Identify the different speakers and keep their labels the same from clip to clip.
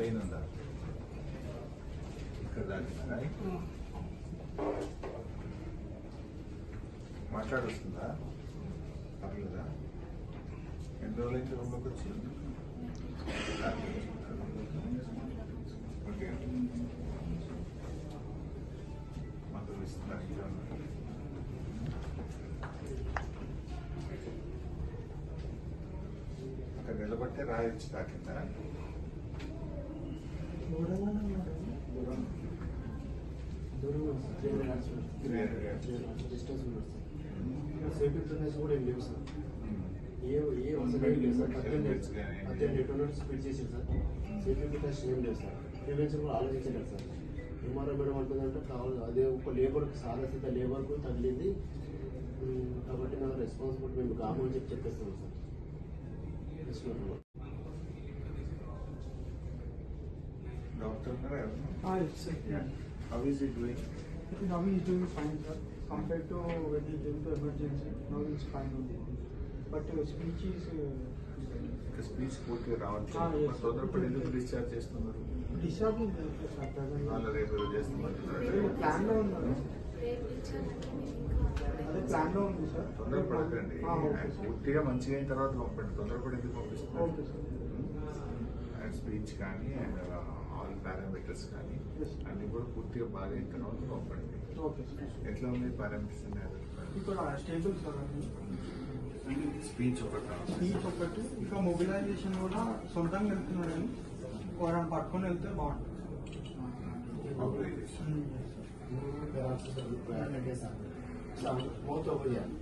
Speaker 1: Pain ఉందా ఇక్కడ దాకా మాట్లాడొస్తుందా పర్లేదా ఎన్ని రోజులైతే రూమ్లోకి వచ్చి ఓకే మందులు ఇస్తున్నారు ఇంకా అక్కడ నిలబడితే రాయొచ్చు తాకిందా
Speaker 2: సేఫ్టీ ఫిట్నెస్ కూడా ఏం లేవు సార్ ఏ అవసరం ఏం లేదు సార్ 18 స్పీడ్ చేసింది సార్ సేఫ్టీ ఫిట్నెస్ ఏం లేదు సార్ ప్రివెన్షన్ కూడా ఆలోచించలేదు సార్ ఎంఆర్ఓ మేడం అంటుందంటే కావాలి అదే ఒక లేబర్కి సాధాసిత లేబర్కు తగిలింది కాబట్టి నా రెస్పాన్సిబిలిటీ మేము కామని చెప్పేస్తున్నాం sir
Speaker 1: doctor
Speaker 3: Yes, sir.
Speaker 1: How is he doing?
Speaker 3: Now he is doing fine, sir. Compared to when he came to emergency, now he is fine only. But speech is
Speaker 1: speech పూర్తిగా రావచ్చు
Speaker 3: yes.
Speaker 1: తొందరపడి ఎందుకు discharge చేస్తున్నారు
Speaker 3: discharging
Speaker 1: వాళ్ళ రేపు చేస్తున్నారు
Speaker 3: plan లో ఉన్నారు అదే ప్లాన్ లో ఉంది సార్
Speaker 1: తొందరపడకండి ఆయన పూర్తిగా మంచిగా అయిన తర్వాత పంపండి తొందరపడి ఎందుకు పంపిస్తున్నారు
Speaker 3: ఓకే సార్
Speaker 1: అండ్ స్పీచ్ కానీ అండ్ ఆల్ పారామీటర్స్ కానీ అన్ని కూడా పూర్తిగా బాగా అయిన తర్వాత పంపండి
Speaker 3: ఓకే సార్
Speaker 1: ఎట్లా ఉంది పారామీటర్స్
Speaker 3: ఇక్కడ స్టేబుల్ సార్ అది
Speaker 1: స్పీచ్ ఒకటి
Speaker 3: స్పీచ్ ఒకటి ఇంకా మొబిలైజేషన్ కూడా సొంతంగా వెళ్తున్నాడని ఎవరైనా పట్టుకొని వెళ్తే బాగుంటుంది
Speaker 2: మౌత్ ఓపెన్ చేయాలి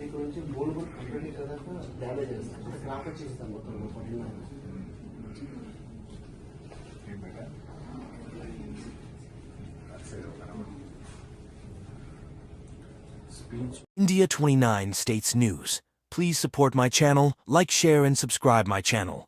Speaker 2: ఇక్కడ నుంచి బోన్ కూడా కంప్లీట్ కదా డ్యామేజ్ చేస్తాం క్రాక్ వచ్చేస్తాం మొత్తం పట్టిన
Speaker 4: India 29 States News. Please support my channel, like, share and subscribe my channel.